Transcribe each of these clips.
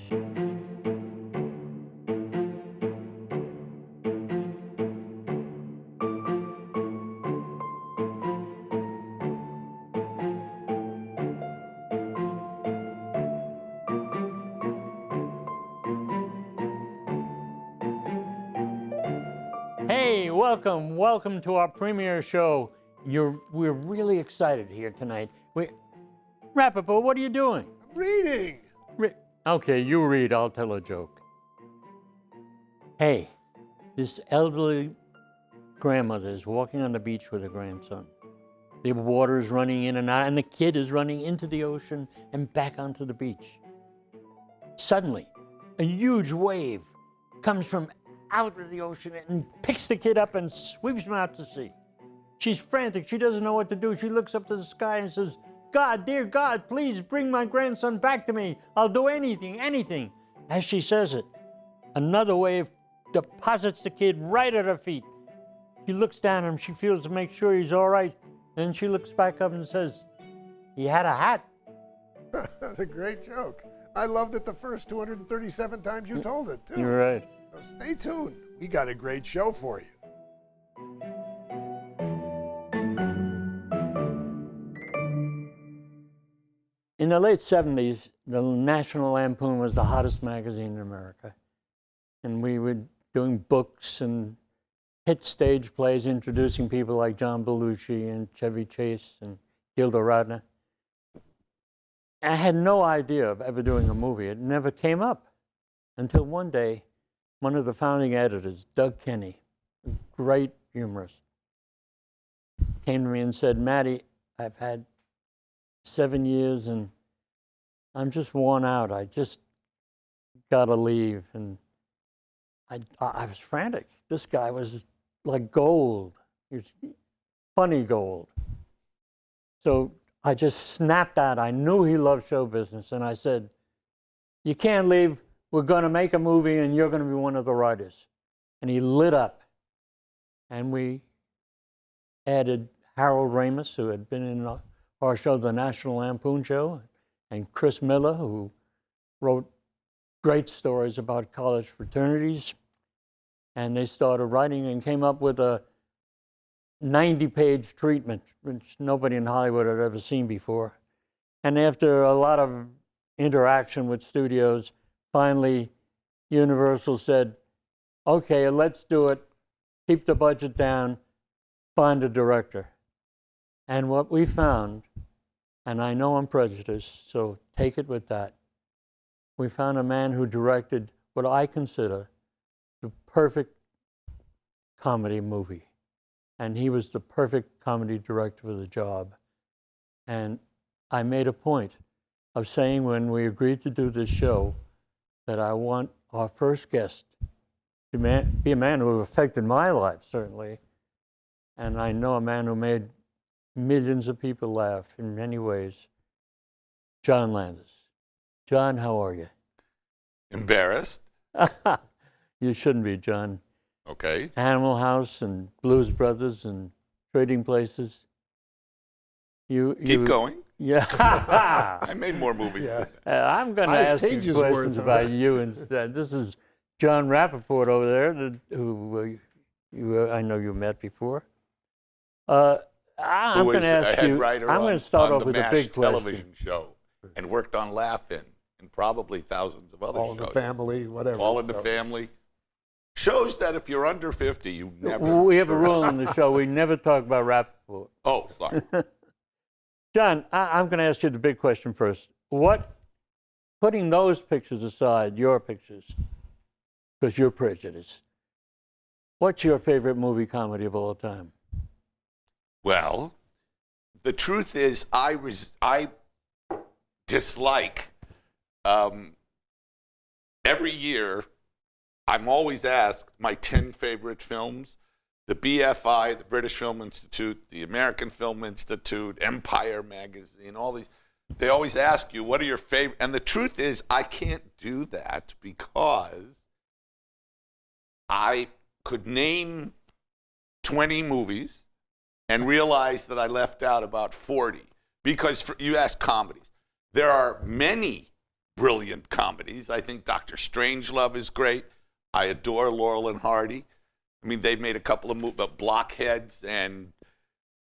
Hey, welcome to our premiere show. We're really excited here tonight. Rappaport, what are you doing? I'm reading. Okay, you read, I'll tell a joke. Hey, this elderly grandmother is walking on the beach with her grandson. The water is running in and out, and the kid is running into the ocean and back onto the beach. Suddenly, a huge wave comes from out of the ocean and picks the kid up and sweeps him out to sea. She's frantic. She doesn't know what to do. She looks up to the sky and says, God, dear God, please bring my grandson back to me. I'll do anything, anything. As she says it, another wave deposits the kid right at her feet. She looks down at him. She feels to make sure he's all right. Then she looks back up and says, he had a hat. That's a great joke. I loved it the first 237 times you told it, too. You're right. So stay tuned. We got a great show for you. In the late 70s, the National Lampoon was the hottest magazine in America. And we were doing books and hit stage plays introducing people like John Belushi and Chevy Chase and Gilda Radner. I had no idea of ever doing a movie. It never came up until one day, one of the founding editors, Doug Kenney, a great humorist, came to me and said, Matty, I've had 7 years and I'm just worn out. I just got to leave. And I was frantic. This guy was like gold. He was funny gold. So I just snapped out. I knew he loved show business. And I said, you can't leave. We're going to make a movie and you're going to be one of the writers. And he lit up. And we added Harold Ramis, who had been in our show, The National Lampoon Show, and Chris Miller, who wrote great stories about college fraternities. And they started writing and came up with a 90-page treatment, which nobody in Hollywood had ever seen before. And after a lot of interaction with studios, finally Universal said, okay, let's do it. Keep the budget down, find a director. And what we found, and I know I'm prejudiced, so take it with that, we found a man who directed what I consider the perfect comedy movie. And he was the perfect comedy director for the job. And I made a point of saying when we agreed to do this show that I want our first guest to be a man who affected my life, certainly. And I know a man who made millions of people laugh in many ways, John Landis. John, how are you? Embarrassed. You shouldn't be, John. Okay. Animal House and Blues Brothers and Trading Places. Keep going. Yeah. I made more movies. Yeah. I'm going to ask you questions about you instead. This is John Rappaport over there, who I know you met before. I'm going to ask you. I'm going to start off with a big question. Television show, and worked on Laugh-In and probably thousands of other shows. All in the Family, whatever. All in the Family. Shows that if you're under 50, you never. We have a rule on the show: we never talk about Rappaport. Oh, sorry. John, I'm going to ask you the big question first. Putting those pictures aside, your pictures, because you're prejudiced, what's your favorite movie comedy of all time? Well, the truth is, I dislike. Every year, I'm always asked my 10 favorite films. The BFI, the British Film Institute, the American Film Institute, Empire Magazine, all these. They always ask you, what are your favorite? And the truth is, I can't do that because I could name 20 movies and realize that I left out about 40. Because you ask comedies. There are many brilliant comedies. I think Dr. Strangelove is great. I adore Laurel and Hardy. I mean, they've made a couple of movies, Blockheads and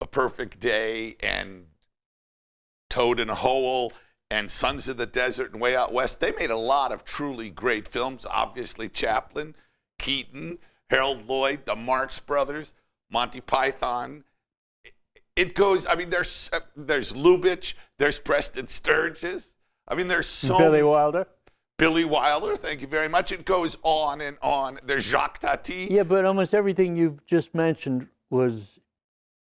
A Perfect Day and Toad in a Hole and Sons of the Desert and Way Out West. They made a lot of truly great films. Obviously, Chaplin, Keaton, Harold Lloyd, the Marx Brothers, Monty Python. It goes, I mean, there's Lubitsch, there's Preston Sturges. I mean, there's so Billy Wilder. Billy Wilder, thank you very much. It goes on and on. There's Jacques Tati. Yeah, but almost everything you've just mentioned was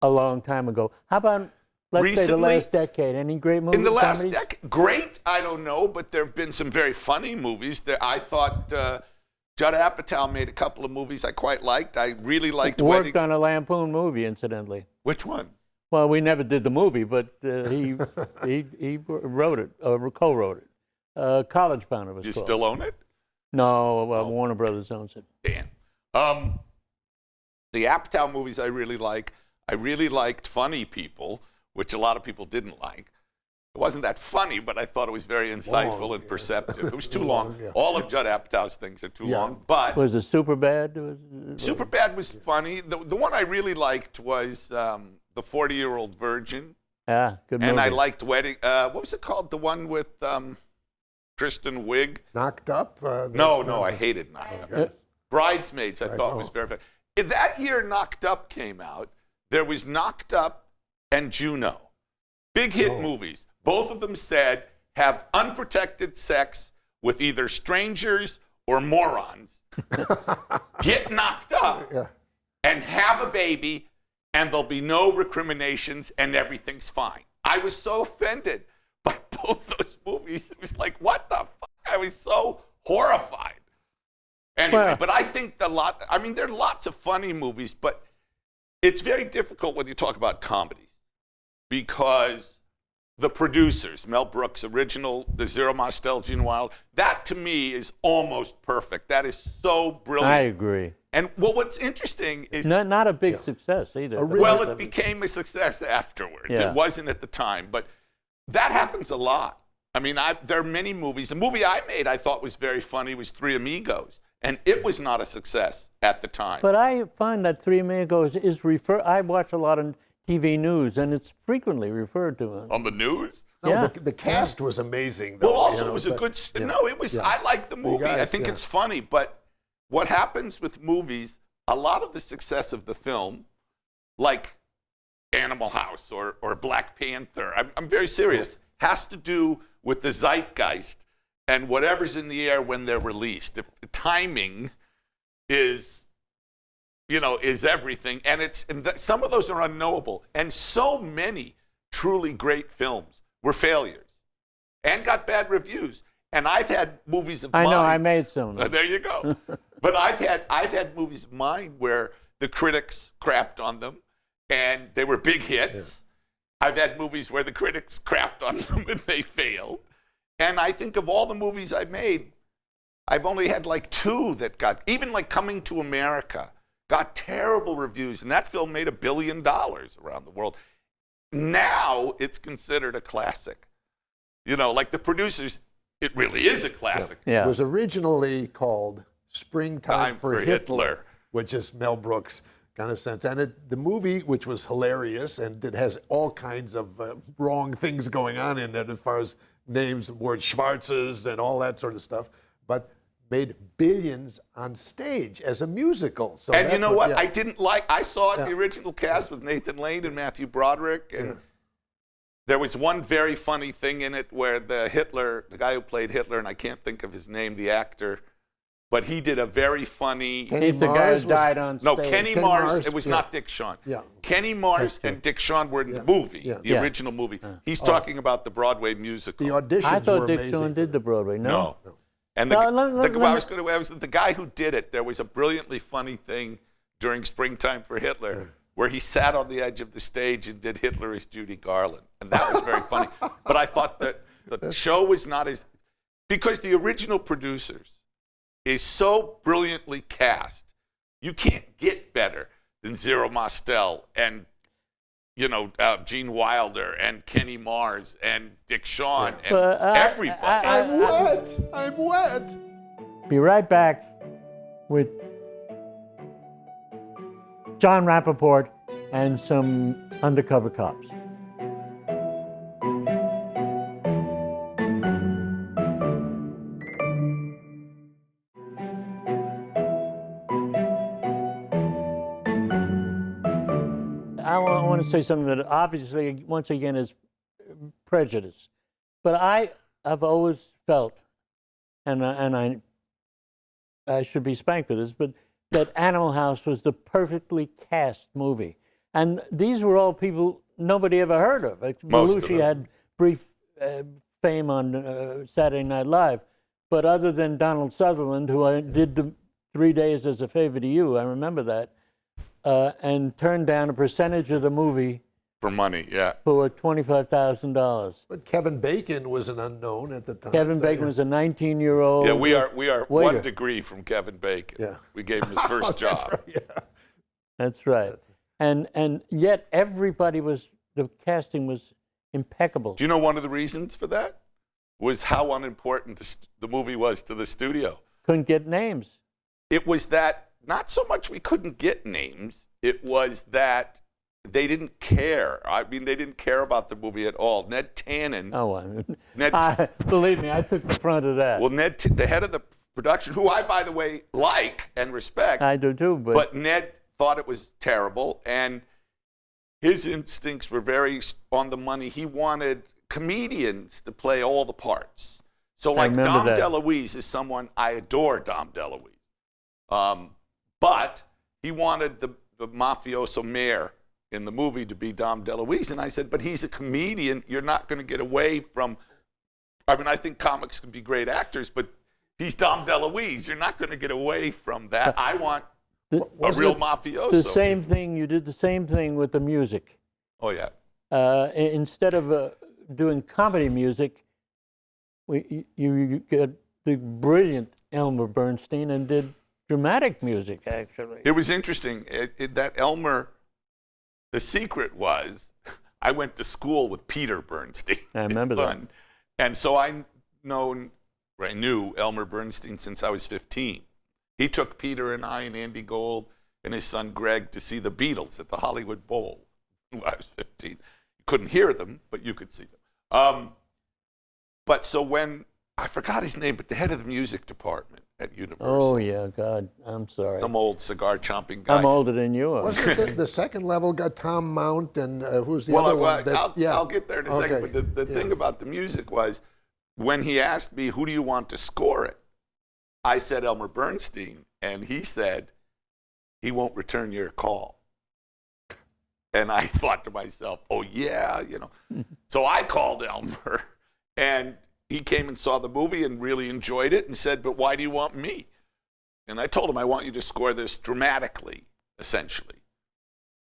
a long time ago. How about, let's say, the Recently, last decade? Any great movies? In the last comedies? decade, great, I don't know, but there have been some very funny movies. That I thought Judd Apatow made a couple of movies I quite liked. I really liked Worked on a Lampoon movie, incidentally. Which one? Well, we never did the movie, but he wrote it, or co-wrote it. College Bound it was You called. still own it? No, Warner Brothers owns it. Dan. The Apatow movies I really like. I really liked Funny People, which a lot of people didn't like. It wasn't that funny, but I thought it was very insightful and perceptive. It was too long. Yeah. All of Judd Apatow's things are too Yeah. long. But Was it Superbad? Superbad was funny. The one I really liked was The 40-Year-Old Virgin. Yeah, good movie. And I liked Wedding. What was it called? The one with Kristen Wiig? Knocked Up? No, I hated Knocked Up. Bridesmaids, I thought was oh. very funny. In that year Knocked Up came out, there was Knocked Up and Juno. Big hit movies. Both of them said have unprotected sex with either strangers or morons. Get knocked up and have a baby, and there'll be no recriminations and everything's fine. I was so offended by both those movies. It was like, what the fuck? I was so horrified. Anyway, Well, but I think there are lots of funny movies, but it's very difficult when you talk about comedies because the producers, Mel Brooks' original, The Zero Mostel, Gene Wilder, that to me is almost perfect. That is so brilliant. I agree. And what's interesting is, Not a big success either. well, it became a success afterwards. Yeah. It wasn't at the time, but that happens a lot. I mean, there are many movies. The movie I made I thought was very funny was Three Amigos, and it was not a success at the time. But I find that Three Amigos is I watch a lot on TV news, and it's frequently referred to. On the news? No, Yeah. the cast was amazing. Though, Well, also you know, it was a so- good. yeah. No, it was. Yeah. I like the movie. I guys, think yeah. it's funny. But what happens with movies? A lot of the success of the film, like Animal House or Black Panther, I'm very serious, has to do with the zeitgeist and whatever's in the air when they're released. If the timing is everything, and some of those are unknowable, and so many truly great films were failures and got bad reviews. And I've had movies of mine. I know, I made some. There you go. But I've had movies of mine where the critics crapped on them, and they were big hits. Yeah. I've had movies where the critics crapped on them and they failed. And I think of all the movies I've made, I've only had like two that got, even like Coming to America, got terrible reviews, and that film made $1 billion around the world. Now it's considered a classic. Like the producers, it really is a classic. Yeah. It was originally called Springtime for Hitler, which is Mel Brooks kind of sense. And the movie, which was hilarious, and it has all kinds of wrong things going on in it as far as names, word Schwarzes and all that sort of stuff, but made billions on stage as a musical. So and you know what? Yeah. I didn't like, I saw the original cast with Nathan Lane and Matthew Broderick, and there was one very funny thing in it where the guy who played Hitler, and I can't think of his name, the actor, but he did a very funny. He's the guy who died on stage. No, Kenny Mars. It was not Dick Shawn. Yeah. Kenny Mars and Dick Shawn were in the movie, the original movie. He's talking about the Broadway musical. The auditions I thought were Dick amazing. Shawn did the Broadway. No. And the guy who did it, there was a brilliantly funny thing during Springtime for Hitler where he sat on the edge of the stage and did Hitler as Judy Garland. And that was very funny. But I thought that the show was not as, because the original producers is so brilliantly cast, you can't get better than Zero Mostel and, Gene Wilder and Kenny Mars and Dick Shawn and But, everybody. I'm wet. Be right back with John Rappaport and some undercover cops. I want to say something that obviously, once again, is prejudice. But I've always felt, and I should be spanked for this, but that Animal House was the perfectly cast movie. And these were all people nobody ever heard of. Most of Belushi them. had brief fame on Saturday Night Live. But other than Donald Sutherland, who I did the 3 Days as a Favor to You, I remember that, and turned down a percentage of the movie For money, yeah. for $25,000. But Kevin Bacon was an unknown at the time. Kevin so, Bacon was a 19-year-old. Yeah, we are waiter. 1 degree from Kevin Bacon. Yeah. We gave him his first job. That's right, yeah. That's right. And yet everybody the casting was impeccable. Do you know one of the reasons for that? Was how unimportant the movie was to the studio. Couldn't get names. It was that, not so much we couldn't get names, it was that they didn't care. I mean, they didn't care about the movie at all. Ned Tannen. Believe me, I took the front of that. Well, the head of the production, who I, by the way, like and respect. I do too, But Ned thought it was terrible, and his instincts were very on the money. He wanted comedians to play all the parts. So, like, Dom DeLuise is someone, I adore Dom DeLuise. But he wanted the mafioso mayor in the movie to be Dom DeLuise. And I said, but he's a comedian. You're not going to get away from, I mean, I think comics can be great actors, but he's Dom DeLuise. You're not going to get away from that. I want a real mafioso. The same thing, you did the same thing with the music. Oh, yeah. Instead of doing comedy music, you got the brilliant Elmer Bernstein and did dramatic music, actually. It was interesting. That Elmer, the secret was, I went to school with Peter Bernstein. I remember his that. son. And so I knew Elmer Bernstein since I was 15. He took Peter and I and Andy Gold and his son Greg to see the Beatles at the Hollywood Bowl when I was 15. You couldn't hear them, but you could see them. But so when, I forgot his name, but the head of the music department at Universal. Oh, yeah, God, I'm sorry. Some old cigar-chomping guy. I'm older than you are. Wasn't the second level got Tom Mount and who's the other one? I'll get there in a second. But the thing about the music was, when he asked me, who do you want to score it? I said Elmer Bernstein, and he said, he won't return your call. And I thought to myself, oh, yeah, So I called Elmer, and he came and saw the movie and really enjoyed it and said, but why do you want me? And I told him, I want you to score this dramatically, essentially.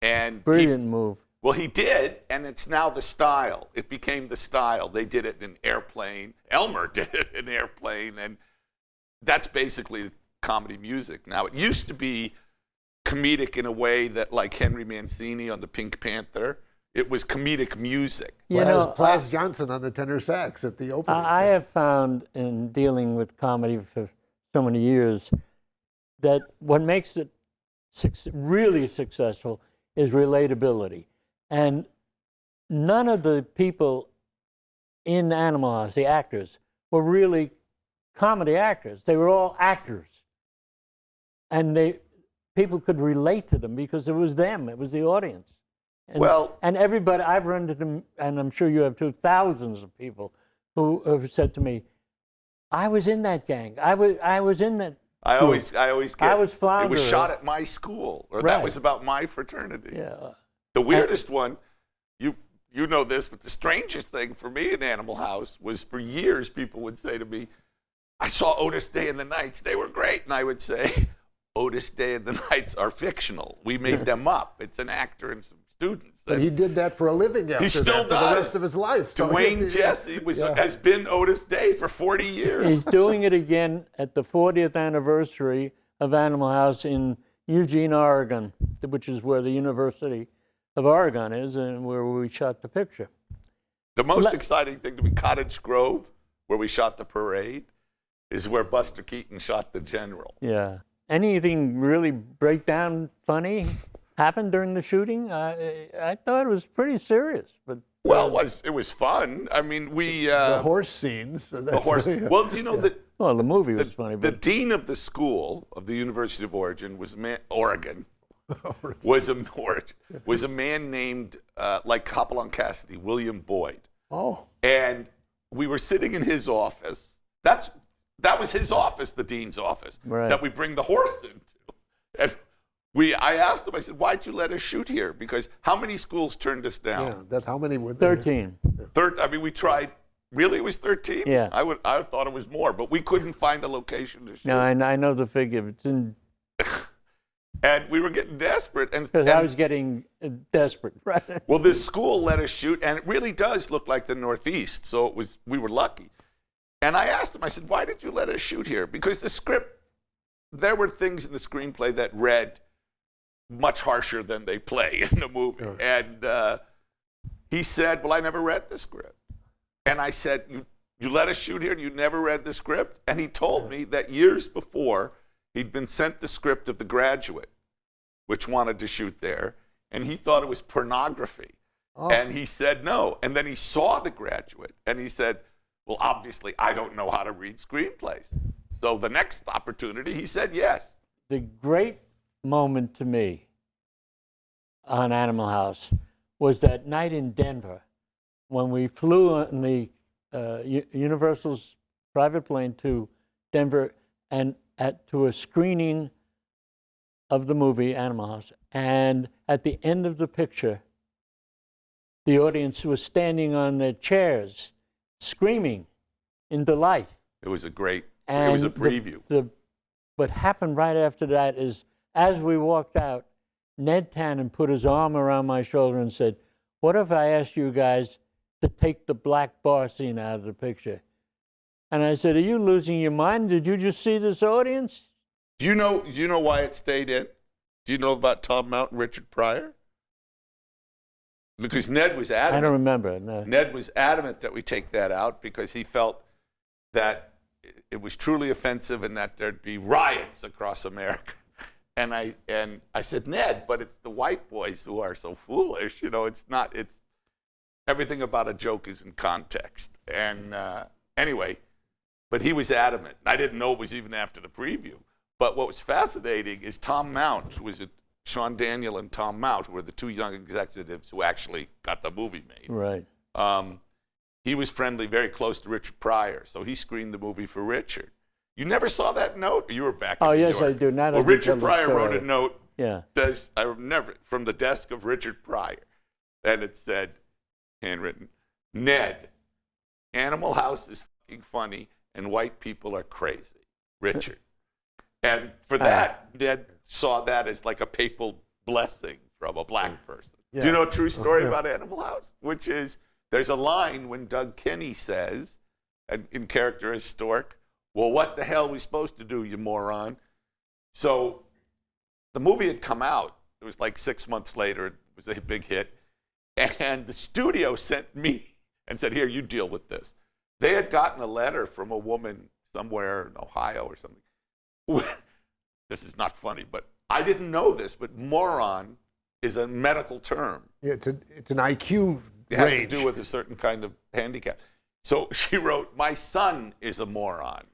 And Brilliant move. Well, he did, and it's now the style. It became the style. They did it in Airplane. Elmer did it in Airplane, and that's basically comedy music. Now, it used to be comedic in a way that, like Henry Mancini on the Pink Panther, it was comedic music. Plas Johnson on the tenor sax at the opening. I have found in dealing with comedy for so many years that what makes it really successful is relatability. And none of the people in Animal House, the actors, were really comedy actors. They were all actors. And people could relate to them because it was them, it was the audience. And everybody, I've run into them, and I'm sure you have too, thousands of people who have said to me, I was in that gang. I was in that. I always get, I was floundering. It was shot at my school, or that was about my fraternity. Yeah. The weirdest one, you know this, but the strangest thing for me in Animal House was, for years people would say to me, I saw Otis Day and the Nights. They were great. And I would say, Otis Day and the Nights are fictional. We made them up. It's an actor and some students. But he did that for a living after he still that, does. for the rest of his life. Dwayne Jesse has been Otis Day for 40 years. He's doing it again at the 40th anniversary of Animal House in Eugene, Oregon, which is where the University of Oregon is, and where we shot the picture. The most exciting thing to me, Cottage Grove, where we shot the parade, is where Buster Keaton shot the general. Yeah. Anything really breakdown funny happened during the shooting? I thought it was pretty serious, but. Well, it was fun. I mean, the horse scenes. The horse. Well, you know that. Well, the movie was funny. The But dean of the school of the University of Oregon Oregon, was a man named like Hopalong Cassidy, William Boyd. Oh. And we were sitting in his office. That was his office, the dean's office, Right. that we bring the horse into. And I asked him, I said, why'd you let us shoot here? Because how many schools turned us down? Yeah, that's how many were there? 13. I mean, we tried. Really, it was 13? Yeah. I thought it was more, but we couldn't find a location to shoot. No, I know the figure. It's in. And we were getting desperate. Because I was getting desperate, right? Well, this school let us shoot, and it really does look like the Northeast, so we were lucky. And I asked him, I said, why did you let us shoot here? Because the script, there were things in the screenplay that read much harsher than they play in the movie. Sure. And he said, well, I never read the script. And I said, you let us shoot here and you never read the script? And he told me that years before, he'd been sent the script of The Graduate, which wanted to shoot there, and he thought it was pornography. Oh. And he said no. And then he saw The Graduate, and he said, well, obviously, I don't know how to read screenplays. So the next opportunity, he said yes. The great moment to me on Animal House was that night in Denver when we flew on the Universal's private plane to Denver and to a screening of the movie Animal House. And at the end of the picture, the audience was standing on their chairs, screaming in delight. It was a great, And it was a preview. What happened right after that is, as we walked out, Ned Tannen put his arm around my shoulder and said, what if I asked you guys to take the black bar scene out of the picture? And I said, are you losing your mind? Did you just see this audience? Do you know why it stayed in? Do you know about Tom Mount and Richard Pryor? Because Ned was adamant. I don't remember. No. Ned was adamant that we take that out because he felt that it was truly offensive and that there'd be riots across America. And I said, Ned, but it's the white boys who are so foolish. You know, it's everything about a joke is in context. And anyway, but he was adamant. I didn't know it was even after the preview. But what was fascinating is Tom Mount, who was Sean Daniel and Tom Mount, who were the two young executives who actually got the movie made. Right. He was friendly, very close to Richard Pryor, so he screened the movie for Richard. You never saw that note? You were back in New yes, York. I do. Now Well, that you Richard tell the Pryor wrote story. a note. Yeah. Says, I never, from the desk of Richard Pryor, and it said, handwritten, Ned, Animal House is fucking funny, and white people are crazy. Richard. And for that, Ned saw that as like a papal blessing from a black person. Yeah. Do you know a true story Yeah. about Animal House? Which is, there's a line when Doug Kinney says, in character as Stork, well, what the hell are we supposed to do, you moron? So the movie had come out. It was like 6 months later. It was a big hit. And the studio sent me and said, here, you deal with this. They had gotten a letter from a woman somewhere in Ohio or something. This is not funny, but I didn't know this, but moron is a medical term. Yeah, it's an IQ It has range. to do with a certain kind of handicap. So she wrote, my son is a moron.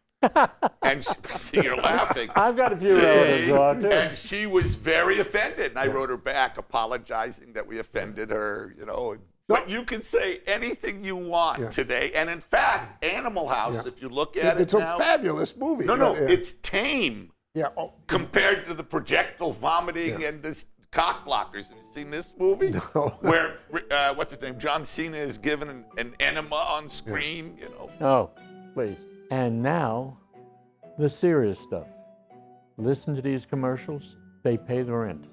And you're laughing. I've got a few relatives who are too. And she was very offended. And I wrote her back apologizing that we offended her, you know. But you can say anything you want today. And in fact, Animal House, if you look at It's it a now. fabulous movie. No, Yeah. it's tame Yeah. Oh, compared to the projectile vomiting and this cock blockers. Have you seen this movie? No. Where, what's his name? John Cena is given an enema on screen, you know. Oh, please. And now, the serious stuff. Listen to these commercials. They pay the rent.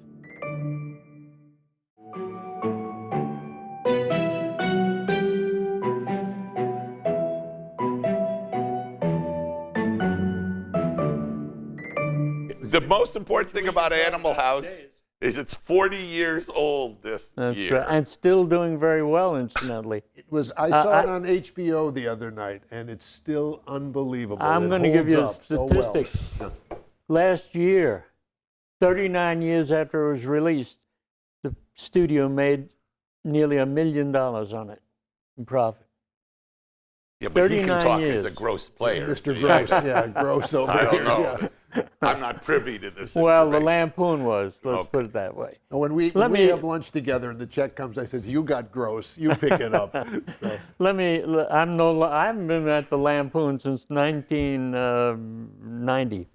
The most important thing about Animal House It's 40 years old this That's year. right. And still doing very well, incidentally. I saw it on HBO the other night, and it's still unbelievable. I'm going to give you a statistic. Last year, 39 years after it was released, the studio made nearly $1 million on it in profit. Yeah, but he can 39 talk years. as a gross player. Mr. See, Gross, yeah, Gross over I don't here. know. Yeah. I'm not privy to this Well, the information. Lampoon was, let's Okay. put it that way. And when we me- have lunch together and the check comes, I said, "You got Gross. You pick it up." So, I haven't been at the Lampoon since 1990.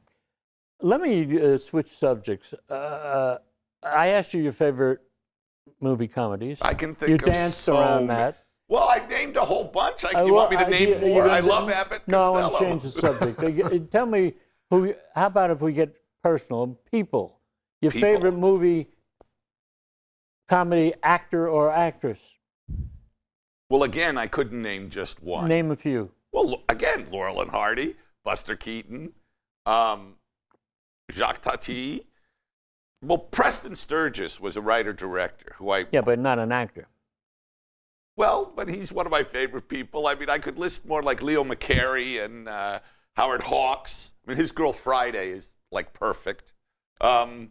Let me switch subjects. I asked you your favorite movie comedies. I can think You of danced so around many. that. Well, I named a whole bunch. You well, want me to name you more? gonna I do- love Abbott No, I Costello. want to change the subject. Tell me, how about if we get personal? People. Your People. favorite movie, comedy actor or actress? Well, again, I couldn't name just one. Name a few. Well, again, Laurel and Hardy, Buster Keaton, Jacques Tati. Well, Preston Sturges was a writer-director who Yeah, but not an actor. Well, but he's one of my favorite people. I mean, I could list more like Leo McCarey and Howard Hawks. I mean, his girl Friday is like perfect. Listen,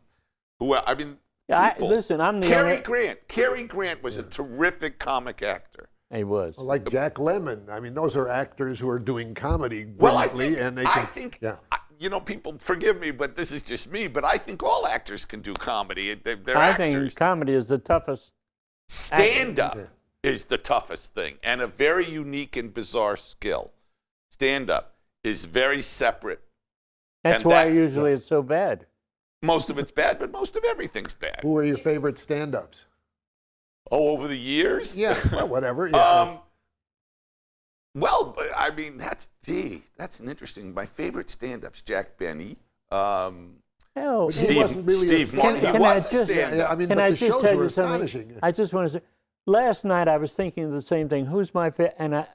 I'm the Cary only... Grant. Cary Grant was a terrific comic actor. He was. like Jack Lemmon. I mean, those are actors who are doing comedy Well, I brilliantly, think, and they can. I think yeah. people forgive me, but this is just me. But I think all actors can do comedy. They're I actors. think comedy is the toughest. Stand-up Yeah. is the toughest thing, and a very unique and bizarre skill. Stand-up is very separate. That's And why that's- usually it's so bad. Most of it's bad, but most of everything's bad. Who are your favorite stand-ups? Oh, over the years? Yeah, well, whatever. Yeah, Well, but, I mean, that's an interesting. My favorite stand-ups, Jack Benny. Hell, But he Steve- wasn't really a Steve Martin. stand-up. He was a just- stand-up. Yeah, I mean, can but I the just shows tell were you something? astonishing. I just want to say, last night I was thinking the same thing. Who's my favorite? And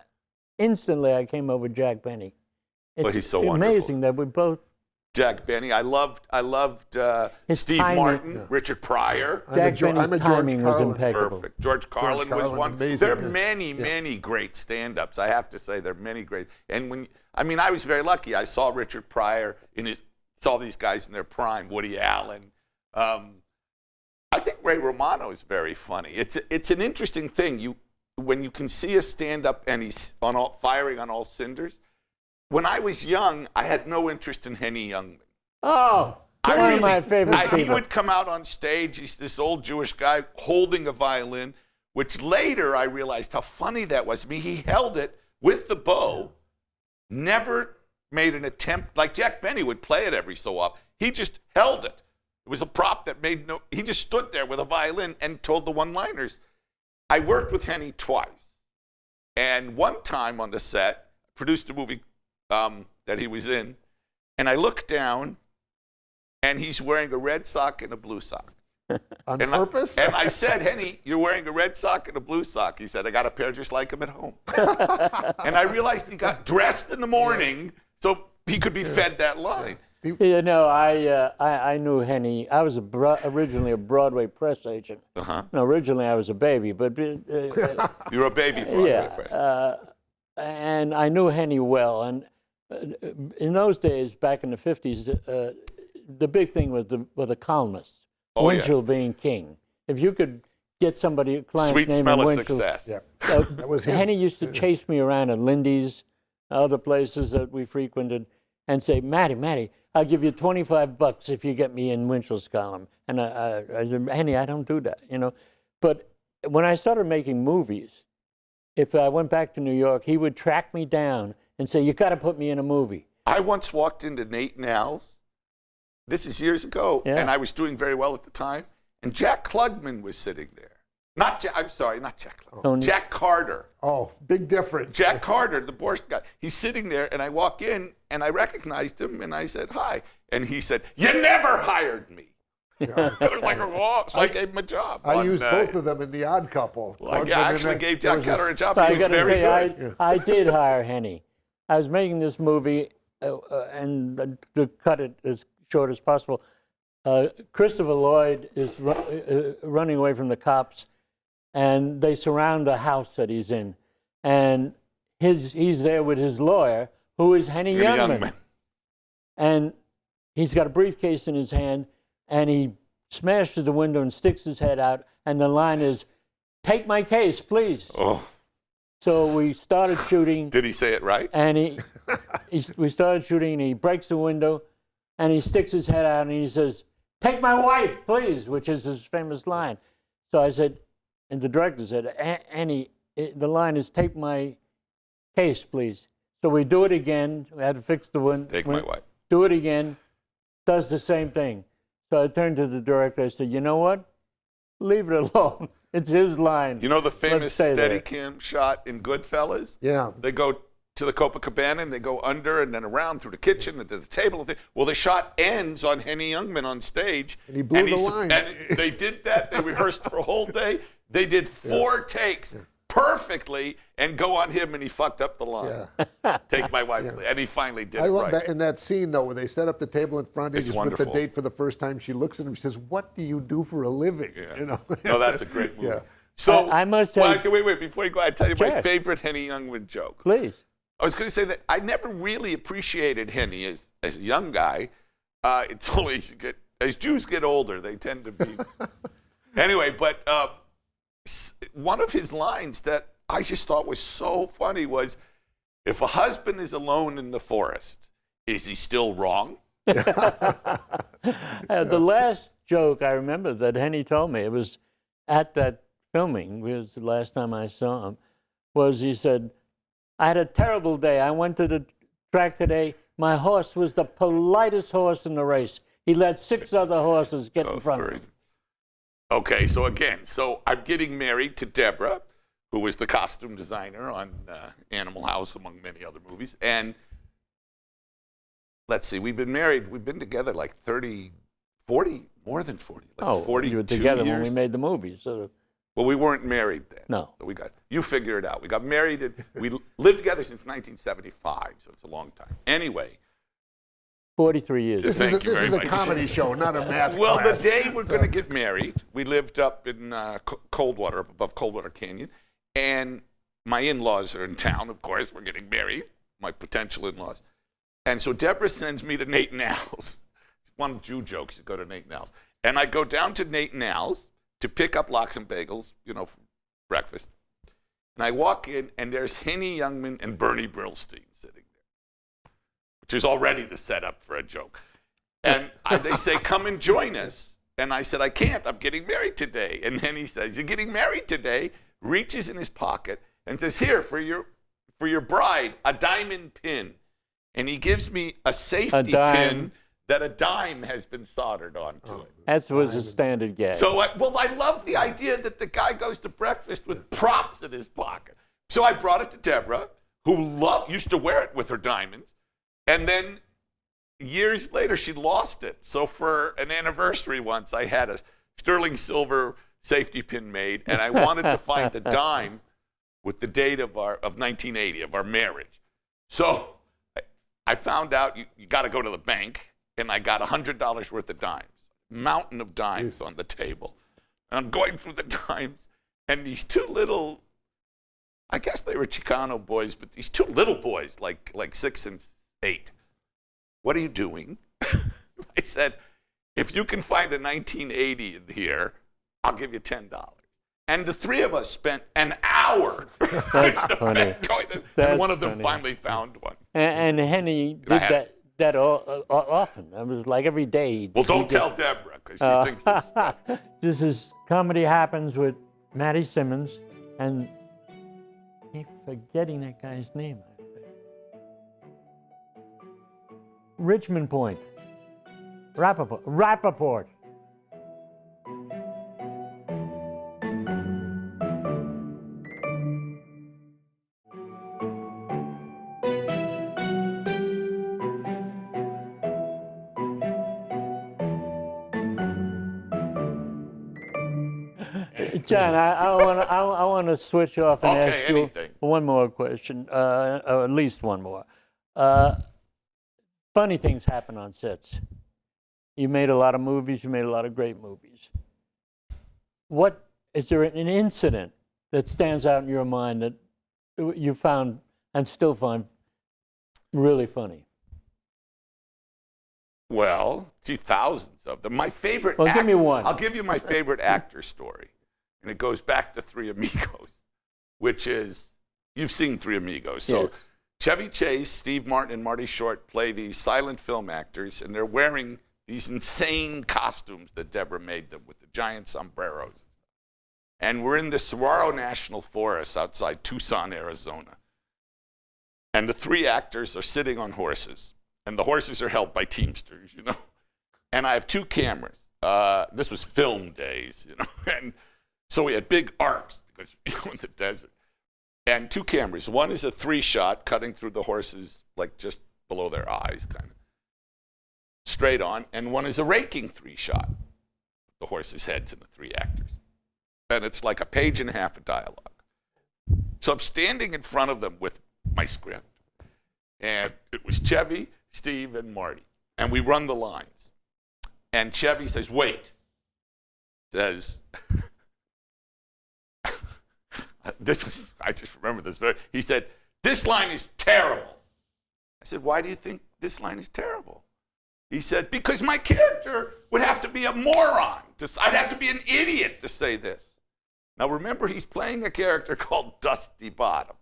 instantly I came up with Jack Benny. It's Well, he's so wonderful. amazing that we both. Jack Benny. I loved His Steve timing- Martin, Yeah. Richard Pryor. Jack Benny's I'm a George timing was Carlin. impeccable. Perfect. George Carlin was Carlin, one. amazing, There are yeah. many great stand-ups. I have to say, there are many great. And I was very lucky. I saw Richard Pryor saw these guys in their prime. Woody Allen. I think Ray Romano is very funny. It's an interesting thing. When you can see a stand-up and he's firing on all cinders. When I was young, I had no interest in Henny Youngman. Oh, one of my favorite He people. would come out on stage. He's this old Jewish guy holding a violin, which later I realized how funny that was. I mean, he held it with the bow, never made an attempt. Like Jack Benny would play it every so often. He just held it. It was a prop that he just stood there with a violin and told the one-liners. I worked with Henny twice. And one time on the set, produced a movie that he was in, and I looked down, and he's wearing a red sock and a blue sock. On purpose? And I said, Henny, you're wearing a red sock and a blue sock. He said, I got a pair just like him at home. And I realized he got dressed in the morning so he could be fed that line. You know, I knew Henny. I was originally a Broadway press agent. Uh-huh. No, originally I was a baby, but You're a baby Broadway person. and I knew Henny well. And in those days, back in the 50s, the big thing was the columnists. Oh, yeah. Winchell being king. If you could get somebody, a client's Sweet name smell in of Winchell. success. Yeah. Uh, That was him. Henny used to chase me around at Lindy's, other places that we frequented, and say, Matty, I'll give you $25 if you get me in Winchell's column. And I said, Henny, I don't do that, you know. But when I started making movies, if I went back to New York, he would track me down and say, you got to put me in a movie. I once walked into Nate and Al's. This is years ago, Yeah. and I was doing very well at the time. And Jack Klugman was sitting there. Not Jack Klugman. Tony. Jack Carter. Oh, big difference. Jack Carter, the Borscht guy. He's sitting there, and I walk in, and I recognized him, and I said, hi. And he said, you never hired me. It was like, oh, so I gave him a job. I one used day. both of them in The Odd Couple. Well, I Klugman actually and gave there Jack was a Carter a job. So He I was got to very say, good. I did hire Henny. I was making this movie, and to cut it as short as possible, Christopher Lloyd is running away from the cops, and they surround the house that he's in. And he's there with his lawyer, who is Henny Youngman. And he's got a briefcase in his hand, and he smashes the window and sticks his head out, and the line is, "Take my case, please." Oh. So we started shooting. Did he say it right? And we started shooting, and he breaks the window, and he sticks his head out, and he says, "Take my wife, please," which is his famous line. So I said, and the director said, "Annie, the line is, take my case, please." So we do it again. We had to fix the window. Take my wife. Do it again. Does the same thing. So I turned to the director. I said, "You know what? Leave it alone. It's his line." You know the famous stay there. Steadicam shot in Goodfellas? Yeah. They go to the Copacabana and they go under and then around through the kitchen and to the table. Well, the shot ends on Henny Youngman on stage. And he blew the line. And they did that. They rehearsed for a whole day. They did 4 takes perfectly and go on him, and he fucked up the line. Yeah. Take my wife. And he finally did it I love right. that in that scene though, where they set up the table in front. It's He's with wonderful. the date for the first time. She looks at him. She says, "What do you do for a living?" Yeah. You know. No, that's a great movie. Yeah. So I must say- wait. Before you go, I tell you my Sure. favorite Henny Youngman joke. Please. I was going to say that I never really appreciated Henny as a young guy. It's always good. As Jews get older, they tend to be. Anyway, but one of his lines that I just thought was so funny was, "If a husband is alone in the forest, is he still wrong?" The last joke I remember that Henny told me, it was at that filming, it was the last time I saw him, was he said, "I had a terrible day. I went to the track today. My horse was the politest horse in the race. He let 6 other horses get in front of him." Okay, so again, I'm getting married to Deborah, who was the costume designer on Animal House, among many other movies. And let's see, we've been together like 40, more than 40, like 42 you were together years. when we made the movie. So Well, we weren't married then. No. So you figure it out. We got married, we lived together since 1975, so it's a long time. Anyway. 43 years. This Thank you is very a much. comedy show, not a math Well, class. the day we're going to get married, we lived up in Coldwater, up above Coldwater Canyon, and my in-laws are in town, of course. We're getting married, my potential in-laws. And so Deborah sends me to Nate and Al's. It's one of Jew jokes, you go to Nate and Al's. And I go down to Nate and Al's to pick up lox and bagels, for breakfast. And I walk in, and there's Henny Youngman and Bernie Brillstein sitting there, which is already the setup for a joke. And they say, "Come and join us." And I said, "I can't. I'm getting married today." And Henny says, "You're getting married today?" Reaches in his pocket and says, "Here, for your bride, a diamond pin." And he gives me a safety pin that a dime has been soldered onto it. That was a standard gag. So, I love the idea that the guy goes to breakfast with props in his pocket. So I brought it to Deborah, who used to wear it with her diamonds. And then years later, she lost it. So for an anniversary once, I had a sterling silver safety pin made, and I wanted to find a dime with the date of 1980, of our marriage. So I found out you got to go to the bank, and I got $100 worth of dimes, mountain of dimes on the table. And I'm going through the dimes, and these 2 little, I guess they were Chicano boys, but these 2 little boys, like 6 and 8. "What are you doing?" I said, "If you can find a 1980 in here, I'll give you $10. And the 3 of us spent an hour That's funny. and one of them finally found one. And Henny did that often. It was like every day. Well, don't tell Deborah, because she thinks it's funny. This is Comedy Happens with Matty Simmons, and I keep forgetting that guy's name. Richmond Point. Rappaport. John, I want to switch off and Okay, ask you anything. one more question, or at least one more. Funny things happen on sets. You made a lot of movies. You made a lot of great movies. What is there an incident that stands out in your mind that you found and still find really funny? Well, gee, thousands of them. My favorite. Well, give me one. I'll give you my favorite actor story, and it goes back to Three Amigos, which is you've seen Three Amigos. So Yes. Chevy Chase, Steve Martin, and Marty Short play these silent film actors, and they're wearing these insane costumes that Deborah made them with the giant sombreros. And we're in the Saguaro National Forest outside Tucson, Arizona. And the three actors are sitting on horses. And the horses are held by teamsters, you know. And I have two cameras. This was film days, you know. And so we had big arcs because we're in the desert. And two cameras. One is a 3-shot cutting through the horses, like just below their eyes, kind of straight on. And one is a raking 3-shot. The horses' heads and the three actors. And it's like a page and a half of dialogue. So I'm standing in front of them with my script. And it was Chevy, Steve, and Marty. And we run the lines. And Chevy says, wait. Says, I just remember this he said, this line is terrible. I said, why do you think this line is terrible? He said, because my character would have to be a moron. I'd have to be an idiot to say this. Now remember, he's playing a character called Dusty Bottoms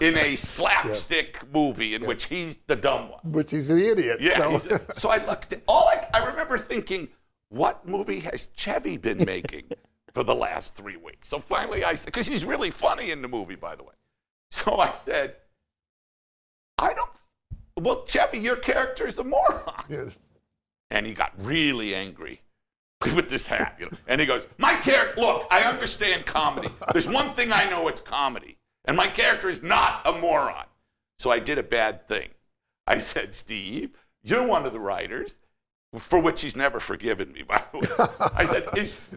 in a slapstick movie in which he's the dumb one. Which he's the idiot. Yeah. So I looked at I remember thinking, what movie has Chevy been making for the last 3 weeks? So finally I said, because he's really funny in the movie, by the way. So I said, well, Chevy, your character is a moron. Yes. And he got really angry with this hat, you know. And he goes, my character, look, I understand comedy. There's one thing I know, it's comedy. And my character is not a moron. So I did a bad thing. I said, Steve, you're one of the writers, for which he's never forgiven me, by the way. I said,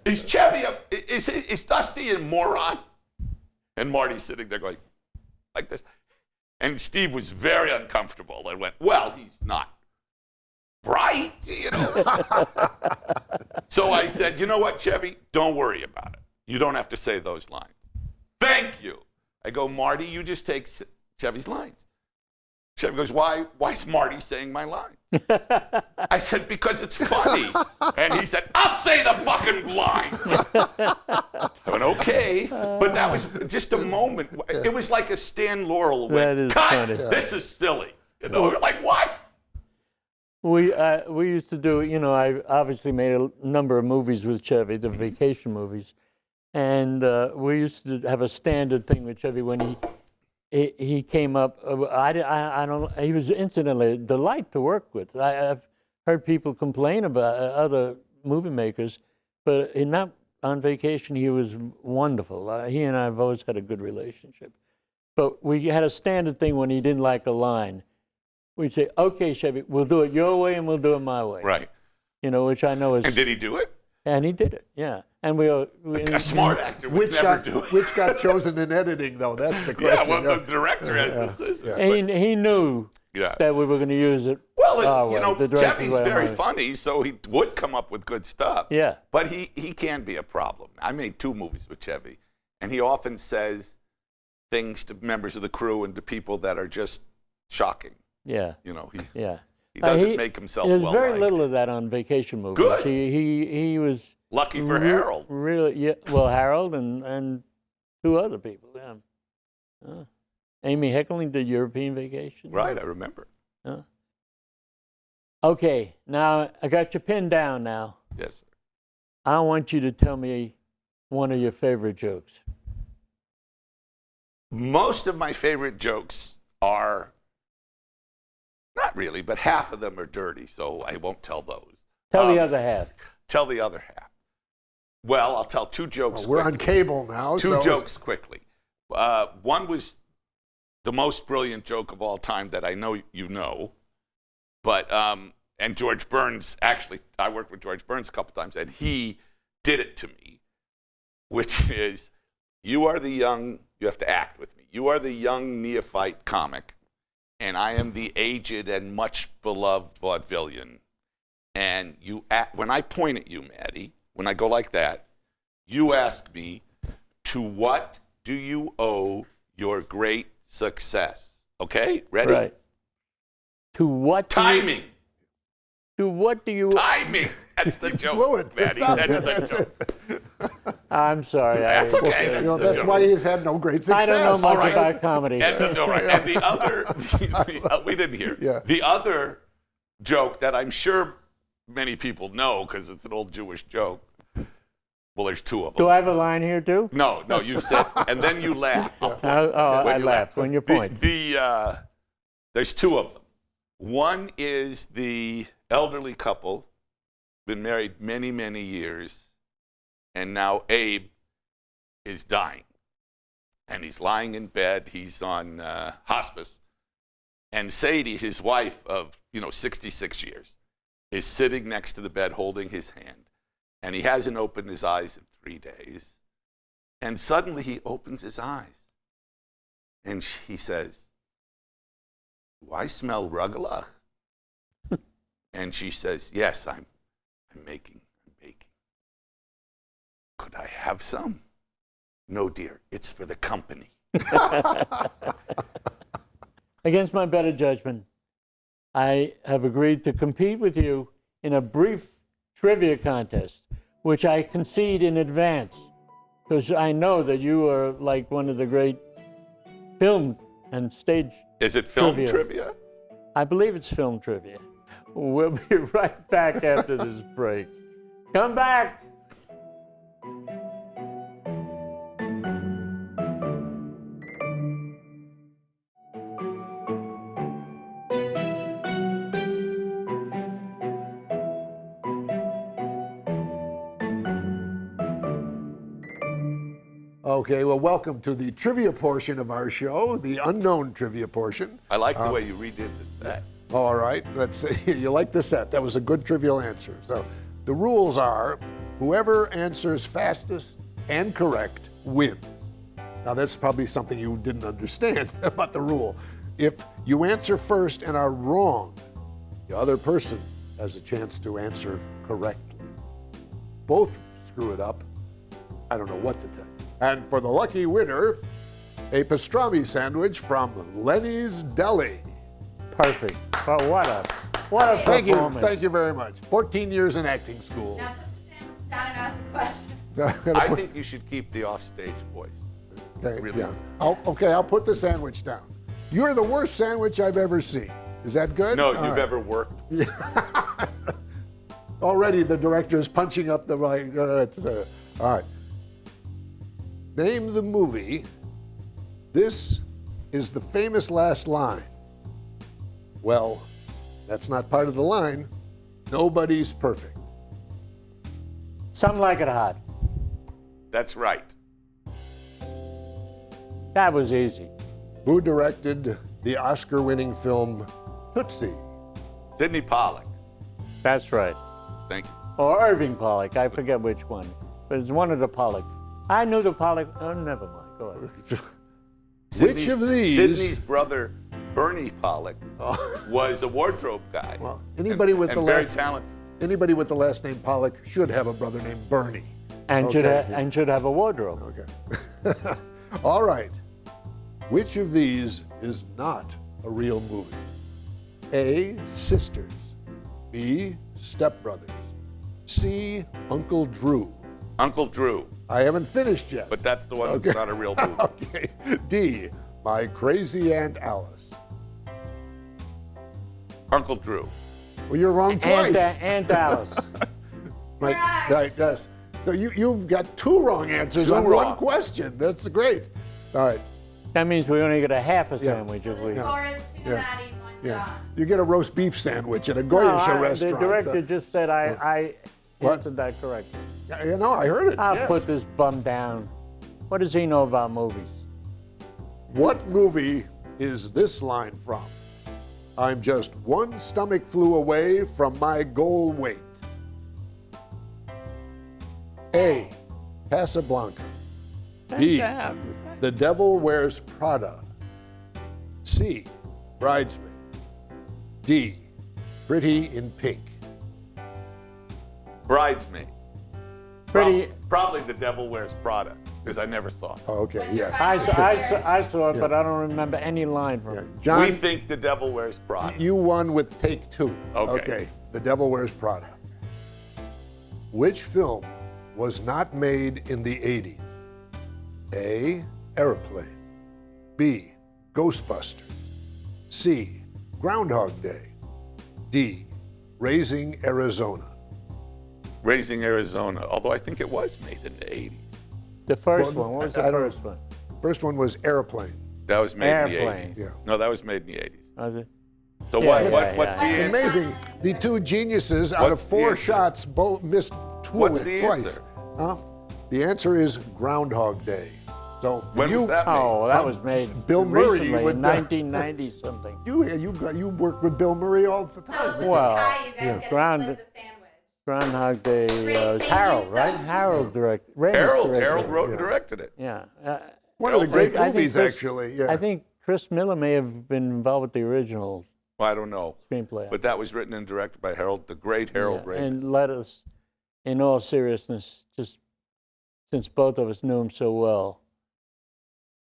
is Chevy, is Dusty a moron? And Marty's sitting there going, like this. And Steve was very uncomfortable and went, well, he's not bright, you know. So I said, you know what, Chevy? Don't worry about it. You don't have to say those lines. Thank you. I go, Marty, you just take Chevy's lines. Chevy goes, why is Marty saying my lines? I said, because it's funny. And he said, I'll say the fucking line. I went, okay. But that was just a moment. It was like if Stan Laurel went, cut, funny. this is silly. You know, we're like, what? We used to do, you know, I obviously made a number of movies with Chevy, the vacation movies. And we used to have a standard thing with Chevy when he came up. He was incidentally a delight to work with. I've heard people complain about other movie makers, but not on vacation. He was wonderful. He and I have always had a good relationship. But we had a standard thing when he didn't like a line. We'd say, okay, Chevy, we'll do it your way and we'll do it my way. Right. You know, which I know is... And did he do it? And he did it, yeah. And a smart actor would never do it. Which got chosen in editing, though? That's the question. Yeah, well, the director has the decision. And he knew that we were going to use it. Well, you know, the Chevy's very funny, so he would come up with good stuff. Yeah. But he can be a problem. I made 2 movies with Chevy, and he often says things to members of the crew and to people that are just shocking. Yeah. You know, he doesn't make himself well-liked. There's very little of that on vacation movies. Good. He was... Lucky for Harold. Really, yeah. Well, Harold and 2 other people, yeah. Amy Heckerling did European Vacation. Right, I remember. Okay, now I got you pinned down now. Yes, sir. I want you to tell me one of your favorite jokes. Most of my favorite jokes are, not really, but half of them are dirty, so I won't tell those. Tell the other half. Tell the other half. Well, I'll tell 2 jokes quickly. We're on cable now. 2 jokes quickly. One was the most brilliant joke of all time that I know you know. But, and George Burns, actually, I worked with George Burns a couple times, and he did it to me, which is, you have to act with me. You are the young neophyte comic, and I am the aged and much beloved vaudevillian. and when I point at you, Matty, when I go like that, you ask me, to what do you owe your great success? Okay, ready? Right. To what? Timing. To what do you? Timing. That's the joke, Fluent. Matty. That's the joke. I'm sorry. That's okay. You That's know, the that's joke. why he's had no great I success. don't know much right. about comedy. And the other, we didn't hear. Yeah. The other joke that I'm sure many people know because it's an old Jewish joke. Well, there's two of them. Do I have a line here too? No, you said, and then you laugh. I laughed when you point. There's two of them. One is the elderly couple, been married many, many years, and now Abe is dying. And he's lying in bed. He's on hospice. And Sadie, his wife of 66 years, is sitting next to the bed holding his hand. And he hasn't opened his eyes in 3 days. And suddenly he opens his eyes. And he says, "Do I smell rugelach?" And she says, "Yes, I'm baking. Could I have some?" "No, dear, it's for the company." Against my better judgment, I have agreed to compete with you in a brief trivia contest, which I concede in advance, because I know that you are like one of the great film and stage. Is it film trivia? I believe it's film trivia. We'll be right back after this break. Come back. Okay, well, welcome to the trivia portion of our show, the unknown trivia portion. I like the way you redid this set. All right, let's see. You like the set. That was a good trivial answer. So the rules are whoever answers fastest and correct wins. Now, that's probably something you didn't understand about the rule. If you answer first and are wrong, the other person has a chance to answer correctly. Both screw it up, I don't know what to tell you. And for the lucky winner, a pastrami sandwich from Lenny's Deli. Perfect. But what a performance. Thank you very much. 14 years in acting school. Now put the sandwich down and ask a question. I think you should keep the offstage voice. Okay, Really? yeah. I'll put the sandwich down. You're the worst sandwich I've ever seen. Is that good? No, All you've right. ever worked. Already the director is punching up the right. All right. Name the movie. This is the famous last line. Well, that's not part of the line. Nobody's perfect. Some Like It Hot. That's right. That was easy. Who directed the Oscar-winning film Tootsie? Sidney Pollack. That's right. Thank you. Or Irving Pollock. I forget which one. But it's one of the Pollocks. I knew the Pollock. Oh, never mind. Go ahead. Which of these? Sidney's brother, Bernie Pollack, was a wardrobe guy. Well, anybody with the very last talented. Anybody with the last name Pollock should have a brother named Bernie. And Okay. should have a wardrobe. Okay. All right. Which of these is not a real movie? A. Sisters. B. Step Brothers. C. Uncle Drew. Uncle Drew, I haven't finished yet. but that's the one that's not a real movie. Okay. D. My Crazy Aunt Alice. Uncle Drew. Well, you're wrong twice. Aunt Alice. Right, yes. So you've got two wrong answers Two on wrong. one question. That's great. All right. That means we only get a half a sandwich if we. The score is 2 Yeah. Matty, 1 Yeah. John. You get a roast beef sandwich at a No, Goyish restaurant. the director just said I What? answered that correctly. You know, I heard it. I'll yes. put this bum down. What does he know about movies? What movie is this line from? I'm just one stomach flew away from my goal weight. A. Casablanca. B. The Devil Wears Prada. C. Bridesmaid. D. Pretty in Pink. Bridesmaid. Pretty. Probably The Devil Wears Prada, because I never saw it. Oh, okay, What's your yeah. I saw it, but I don't remember any line from it. John, We think The Devil Wears Prada. you won with take 2. Okay. The Devil Wears Prada. Which film was not made in the 80s? A. Airplane. B. Ghostbusters. C. Groundhog Day. D. Raising Arizona. Raising Arizona, although I think it was made in the 80s. The first one. What was the I don't- first one? First one was Airplane. That was made in the Airplane. 80s. Yeah. No, that was made in the 80s. Was it? So Yeah, what's yeah. the It's answer? amazing. The two geniuses out of What's the 4 answer? shots both missed 2 What's of the it twice. answer? Huh? The answer is Groundhog Day. So When you, was that made? Oh, that was made Bill Murray recently with in the- 1990 something. you work with Bill Murray all the So time. it's Well, a tie. You guys yeah. get to Ground- split the sandwich. Groundhog Day was Thank Harold, you right? so Harold directed. Harold wrote and directed it. Yeah. One of the great I think movies, Chris- actually. Yeah. I think Chris Miller may have been involved with the original Well, I don't know. screenplay. But that was written and directed by Harold, the great Harold Yeah, Ramis. and let us, in all seriousness, just since both of us knew him so well,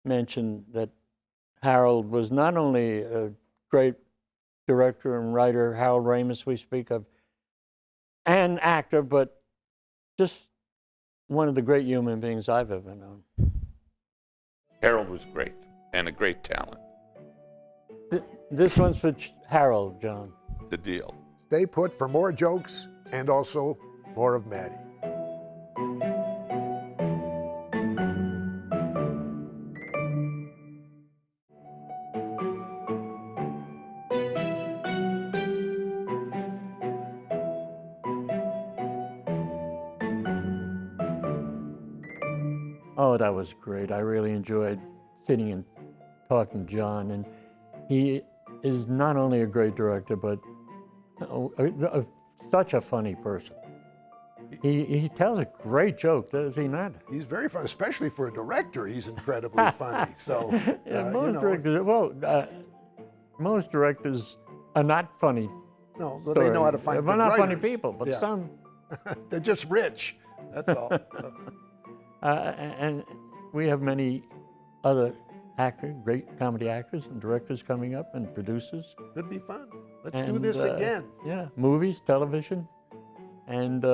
mention that Harold was not only a great director and writer, Harold Ramis we speak of, and actor, but just one of the great human beings I've ever known. Harold was great and a great talent. This one's for Harold, John. The deal. Stay put for more jokes and also more of Matty. Oh, that was great. I really enjoyed sitting and talking to John. And he is not only a great director, but such a funny person. He tells a great joke, does he not? He's very funny, especially for a director. He's incredibly funny. So, Yeah, most most directors are not funny. no, but they know how to find They're good not funny writers. people, but Yeah. some. They're just rich. That's all. So, And we have many other actors, great comedy actors and directors coming up and producers. could be fun. Let's do And, this again. Yeah, movies, television, and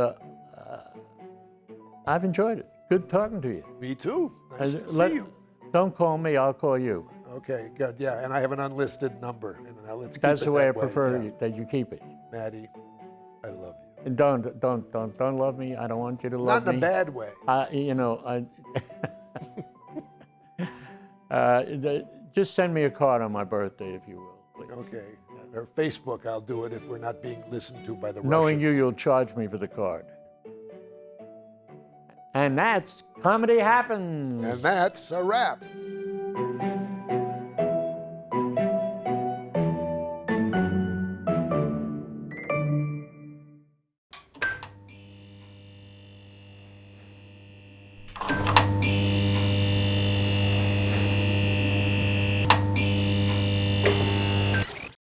I've enjoyed it. Good talking to you. Me too. Nice to Let- see you. Don't call me, I'll call you. Okay, good. Yeah, and I have an unlisted number. And now let's keep That's it the way I that prefer yeah. that you keep it. Maddie, I love you. And don't love me. I don't want you to love Not me. in a bad way. Just send me a card on my birthday, if you will, please. Okay. Or Facebook, I'll do it if we're not being listened to by the Knowing you, Russians. you'll charge me for the card. And that's Comedy Happens. And that's a wrap.